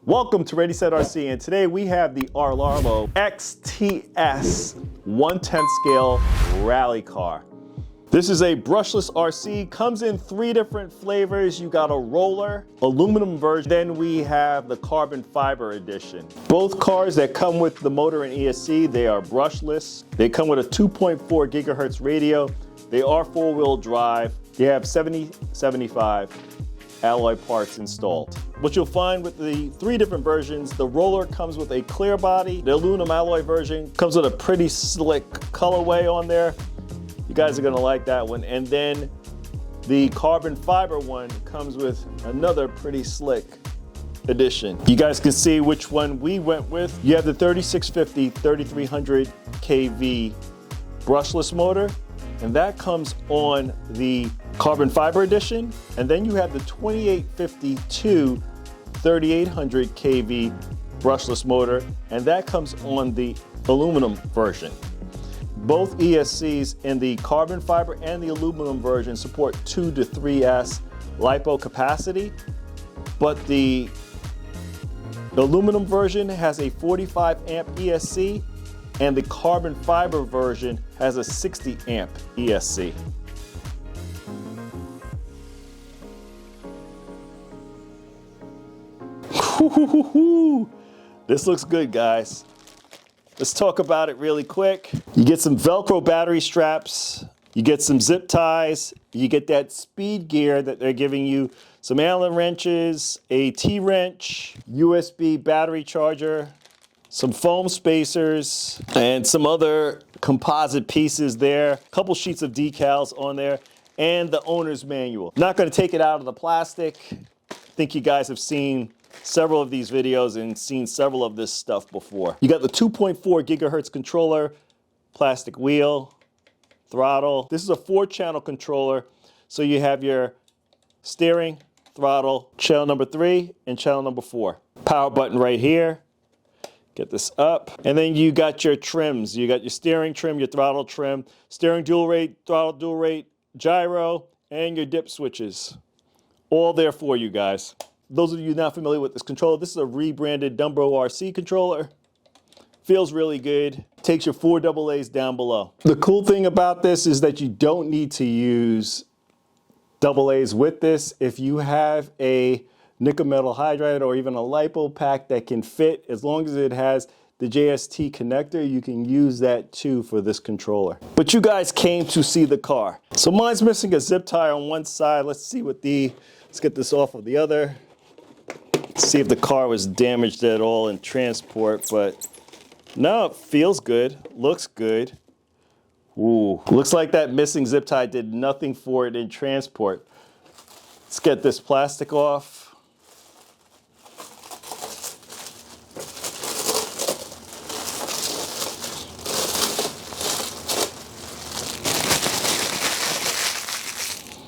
Welcome to Ready Set RC, and today we have the Rlaarlo XTS 1/10 scale rally car. This is a brushless RC, comes in 3 different flavors. You got a roller, aluminum version, then we have the carbon fiber edition. Both cars that come with the motor and ESC, they are brushless. They come with a 2.4 gigahertz radio. They are 4-wheel drive. They have 70/75 alloy parts installed. What you'll find with the 3 different versions, the roller comes with a clear body. The aluminum alloy version comes with a pretty slick colorway on there. You guys are gonna like that one. And then the carbon fiber one comes with another pretty slick edition. You guys can see which one we went with. You have the 3650 3300 kV brushless motor, and that comes on the carbon fiber edition. And then you have the 2852 3800 kV brushless motor, and that comes on the aluminum version. Both ESCs in the carbon fiber and the aluminum version support 2 to 3S LiPo capacity, but the aluminum version has a 45 amp ESC and the carbon fiber version has a 60 amp ESC. This looks good, guys. Let's talk about it really quick. You get some Velcro battery straps, you get some zip ties, you get that speed gear that they're giving you, some Allen wrenches, a T-wrench, USB battery charger, some foam spacers, and some other composite pieces there, a couple sheets of decals on there, and the owner's manual. I'm not gonna take it out of the plastic. I think you guys have seen several of these videos and seen several of this stuff before. You got the 2.4 gigahertz controller, plastic wheel, throttle. This is a 4-channel controller, so you have your steering, throttle, channel number 3 and channel number 4. Power button right here. Get this up. And then you got your trims. You got your steering trim, your throttle trim, steering dual rate, throttle dual rate, gyro, and your dip switches. All there for you guys. Those of you not familiar with this controller, this is a rebranded Dumbo RC controller. Feels really good. Takes your 4 AA's down below. The cool thing about this is that you don't need to use AA's with this. If you have a nickel metal hydride or even a LiPo pack that can fit, as long as it has the JST connector, you can use that too for this controller. But you guys came to see the car. So mine's missing a zip tie on one side. Let's get this off of the other. See if the car was damaged at all in transport, but no, it feels good, looks good. Ooh, looks like that missing zip tie did nothing for it in transport. Let's get this plastic off.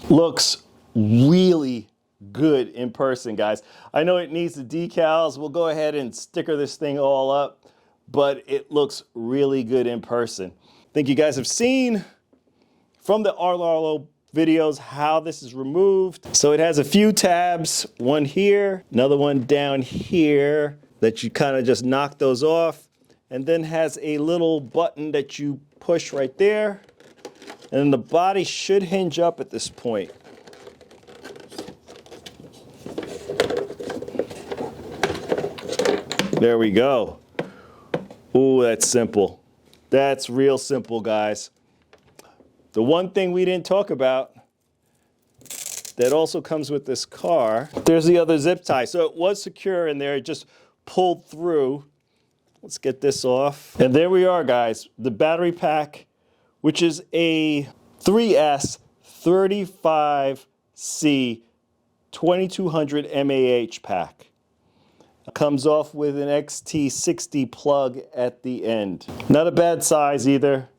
Looks really good in person, guys. I know it needs the decals. We'll go ahead and sticker this thing all up, but it looks really good in person. I think you guys have seen from the Rlaarlo videos how this is removed. So it has a few tabs, one here, another one down here that you kind of just knock those off, and then has a little button that you push right there, and the body should hinge up at this point. There we go. Ooh, that's simple. That's real simple, guys. The one thing we didn't talk about that also comes with this car, there's the other zip tie. So it was secure in there, it just pulled through. Let's get this off. And there we are, guys. The battery pack, which is a 3S 35C 2200 mAh pack. Comes off with an XT60 plug at the end. Not a bad size either.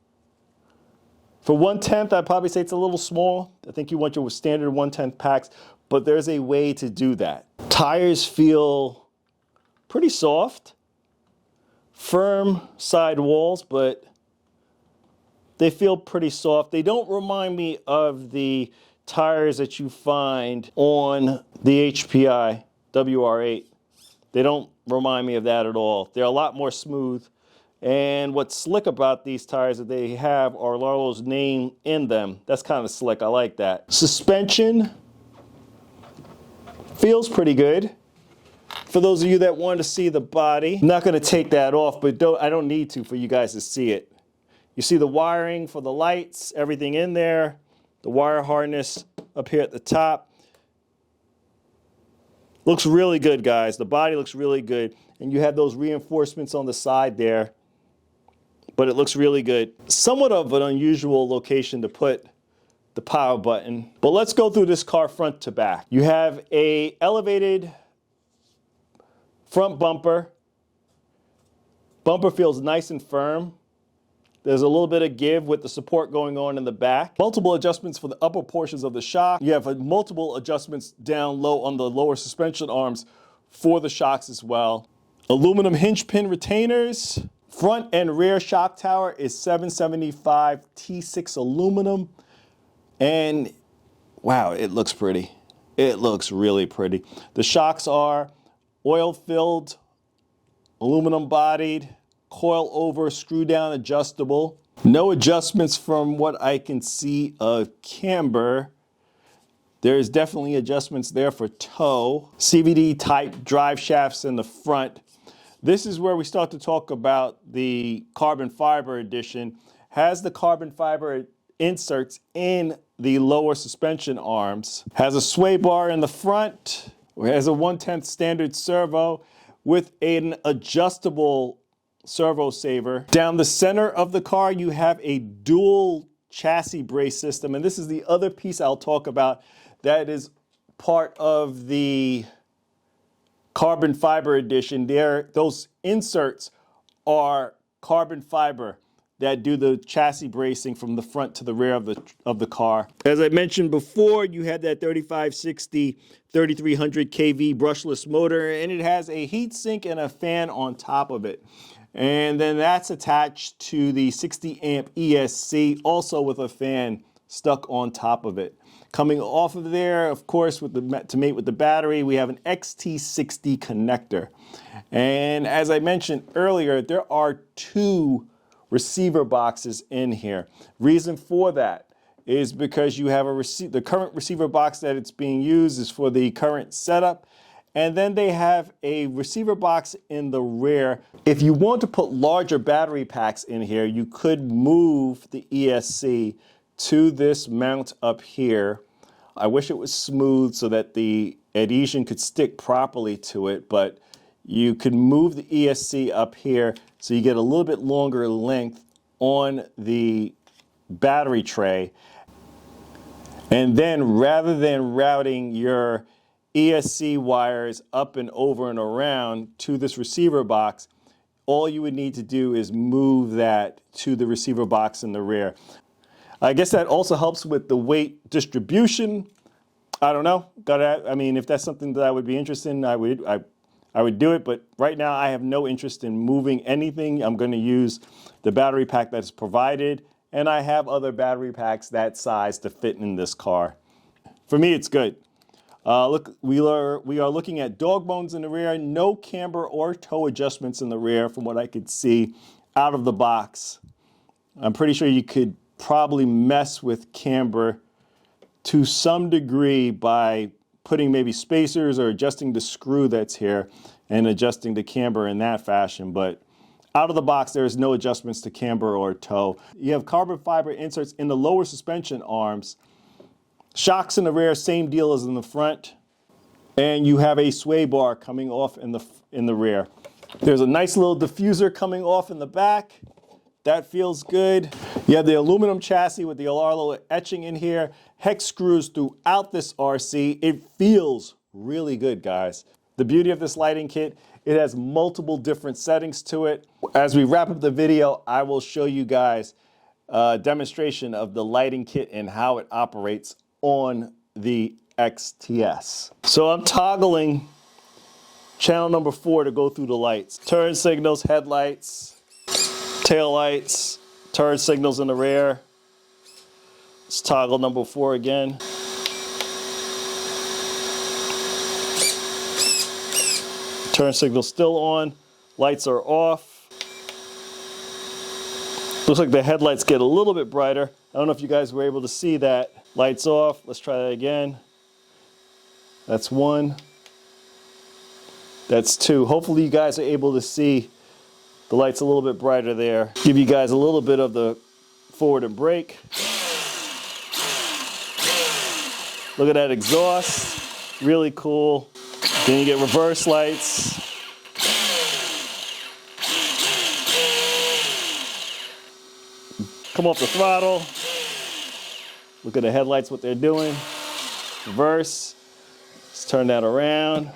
For 1/10, I'd probably say it's a little small. I think you want your standard 1/10 packs, but there's a way to do that. Tires feel pretty soft. Firm side walls, but they feel pretty soft. They don't remind me of the tires that you find on the HPI WR8. They don't remind me of that at all. They're a lot more smooth. And what's slick about these tires that they have are Rlaarlo's name in them. That's kind of slick. I like that. Suspension feels pretty good. For those of you that want to see the body, I'm not going to take that off, but I don't need to for you guys to see it. You see the wiring for the lights, everything in there, the wire harness up here at the top. Looks really good, guys. The body looks really good. And you have those reinforcements on the side there, but it looks really good. Somewhat of an unusual location to put the power button, but let's go through this car front to back. You have a elevated front bumper. Bumper feels nice and firm. There's a little bit of give with the support going on in the back. Multiple adjustments for the upper portions of the shock. You have multiple adjustments down low on the lower suspension arms for the shocks as well. Aluminum hinge pin retainers. Front and rear shock tower is 775 T6 aluminum. And wow, it looks pretty. It looks really pretty. The shocks are oil-filled, aluminum-bodied, coil-over, screw-down adjustable. No adjustments from what I can see of camber. There's definitely adjustments there for toe. CVD-type drive shafts in the front. This is where we start to talk about the carbon fiber edition. Has the carbon fiber inserts in the lower suspension arms. Has a sway bar in the front. Has a 1/10 standard servo with an adjustable servo saver. Down the center of the car, you have a dual chassis brace system. And this is the other piece I'll talk about that is part of the carbon fiber edition. Those inserts are carbon fiber that do the chassis bracing from the front to the rear of the car. As I mentioned before, you have that 3560 3300 kV brushless motor, and it has a heat sink and a fan on top of it. And then that's attached to the 60 amp ESC, also with a fan stuck on top of it. Coming off of there, of course, to mate with the battery, we have an XT60 connector. And as I mentioned earlier, there are 2 receiver boxes in here. Reason for that is because you have the current receiver box that it's being used is for the current setup, and then they have a receiver box in the rear. If you want to put larger battery packs in here, you could move the ESC to this mount up here. I wish it was smooth so that the adhesion could stick properly to it, but you could move the ESC up here so you get a little bit longer length on the battery tray. And then rather than routing your ESC wires up and over and around to this receiver box, all you would need to do is move that to the receiver box in the rear. I guess that also helps with the weight distribution. I don't know. I mean, if that's something that I would be interested in, I would do it, but right now I have no interest in moving anything. I'm going to use the battery pack that's provided, and I have other battery packs that size to fit in this car. For me, it's good. Look, we are looking at dog bones in the rear, no camber or toe adjustments in the rear from what I could see out of the box. I'm pretty sure you could probably mess with camber to some degree by putting maybe spacers or adjusting the screw that's here and adjusting the camber in that fashion. But out of the box, there's no adjustments to camber or toe. You have carbon fiber inserts in the lower suspension arms. Shocks in the rear, same deal as in the front. And you have a sway bar coming off in the rear. There's a nice little diffuser coming off in the back. That feels good. You have the aluminum chassis with the Rlaarlo etching in here. Hex screws throughout this RC. It feels really good, guys. The beauty of this lighting kit, it has multiple different settings to it. As we wrap up the video, I will show you guys a demonstration of the lighting kit and how it operates on the XTS. So I'm toggling channel number 4 to go through the lights. Turn signals, headlights, tail lights, turn signals in the rear. Let's toggle number 4 again. Turn signal still on. Lights are off. Looks like the headlights get a little bit brighter. I don't know if you guys were able to see that. Lights off. Let's try that again. That's 1. That's 2. Hopefully you guys are able to see the lights a little bit brighter there. Give you guys a little bit of the forward and brake. Look at that exhaust. Really cool. Then you get reverse lights. Come off the throttle. Look at the headlights, what they're doing. Reverse. Let's turn that around.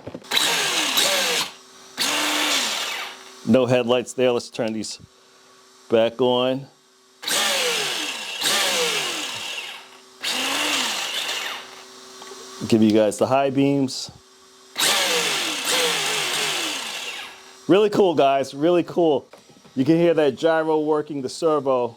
No headlights there. Let's turn these back on. Give you guys the high beams. Really cool, guys. Really cool. You can hear that gyro working, the servo.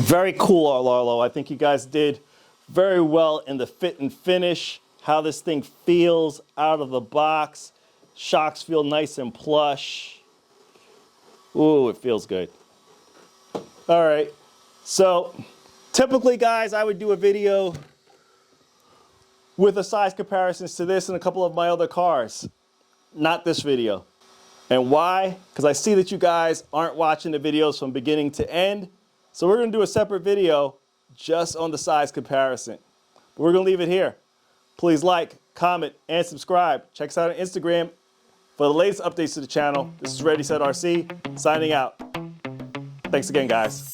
Very cool, Rlaarlo. I think you guys did very well in the fit and finish. How this thing feels out of the box. Shocks feel nice and plush. Ooh, it feels good. All right. So typically, guys, I would do a video with the size comparisons to this and a couple of my other cars. Not this video. And why? Because I see that you guys aren't watching the videos from beginning to end. So we're going to do a separate video just on the size comparison. But we're going to leave it here. Please like, comment, and subscribe. Check us out on Instagram for the latest updates to the channel. This is Ready Set RC, signing out. Thanks again, guys.